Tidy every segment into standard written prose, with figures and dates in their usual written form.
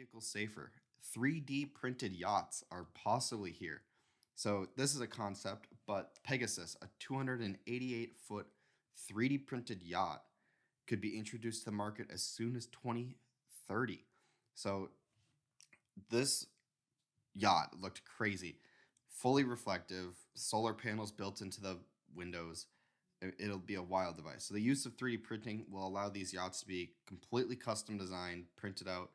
vehicles safer. 3D printed yachts are possibly here. So, this is a concept, but Pegasus, a 288-foot 3D printed yacht, could be introduced to the market as soon as 2030. So, this yacht looked crazy. Fully reflective, solar panels built into the windows. It'll be a wild device. So the use of 3D printing will allow these yachts to be completely custom designed, printed out,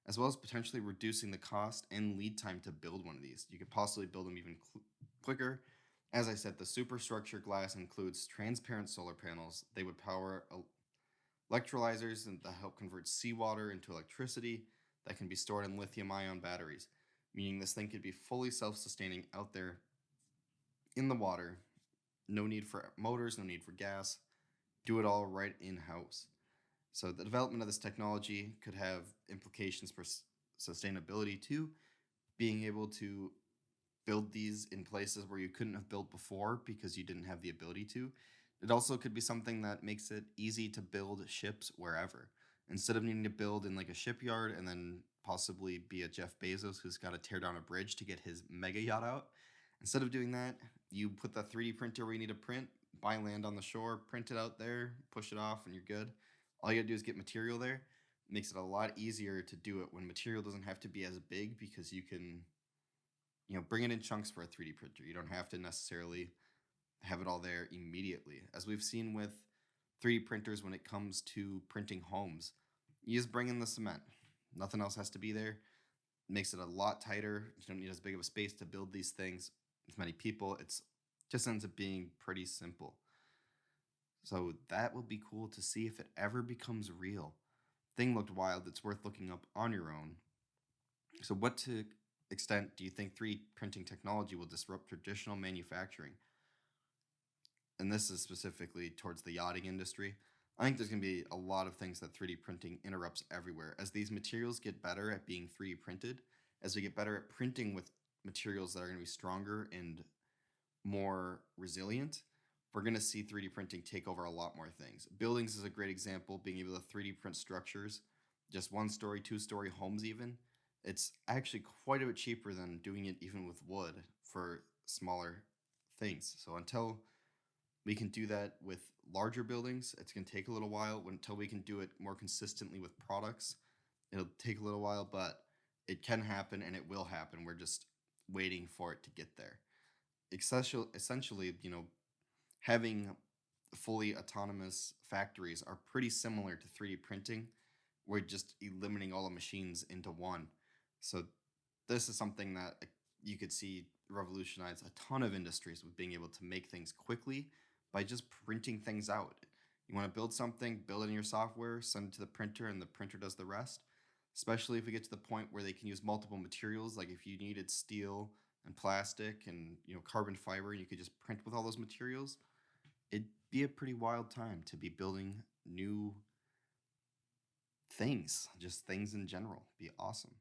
as well as potentially reducing the cost and lead time to build one of these. You could possibly build them even quicker. As I said, the superstructure glass includes transparent solar panels. They would power electrolyzers and that help convert seawater into electricity that can be stored in lithium ion batteries, meaning this thing could be fully self sustaining out there in the water. No need for motors, no need for gas. Do it all right in house. So, the development of this technology could have implications for sustainability too, being able to build these in places where you couldn't have built before because you didn't have the ability to. It also could be something that makes it easy to build ships wherever. Instead of needing to build in like a shipyard and then possibly be a Jeff Bezos who's got to tear down a bridge to get his mega yacht out, instead of doing that, you put the 3D printer where you need to print, buy land on the shore, print it out there, push it off, and you're good. All you gotta do is get material there. It makes it a lot easier to do it when material doesn't have to be as big because you can, bring it in chunks for a 3D printer. You don't have to necessarily have it all there immediately. As we've seen with 3D printers when it comes to printing homes, you just bring in the cement. Nothing else has to be there. It makes it a lot tighter. You don't need as big of a space to build these things with many people. It's just ends up being pretty simple. So that will be cool to see if it ever becomes real. Thing looked wild. It's worth looking up on your own. So, what to extent do you think 3D printing technology will disrupt traditional manufacturing? And this is specifically towards the yachting industry. I think there's going to be a lot of things that 3D printing interrupts everywhere. As these materials get better at being 3D printed, as we get better at printing with materials that are going to be stronger and more resilient, we're going to see 3D printing take over a lot more things. Buildings is a great example, being able to 3D print structures, just 1 story, 2 story homes, even. It's actually quite a bit cheaper than doing it even with wood for smaller things. So until we can do that with larger buildings, it's going to take a little while. Until we can do it more consistently with products, it'll take a little while, but it can happen and it will happen. We're just waiting for it to get there. Essentially, having fully autonomous factories are pretty similar to 3D printing. We're just eliminating all the machines into one. So this is something that you could see revolutionize a ton of industries with being able to make things quickly by just printing things out. You want to build something, build it in your software, send it to the printer, and the printer does the rest. Especially if we get to the point where they can use multiple materials, like if you needed steel and plastic and carbon fiber, you could just print with all those materials. It'd be a pretty wild time to be building new things, just things in general. It'd be awesome.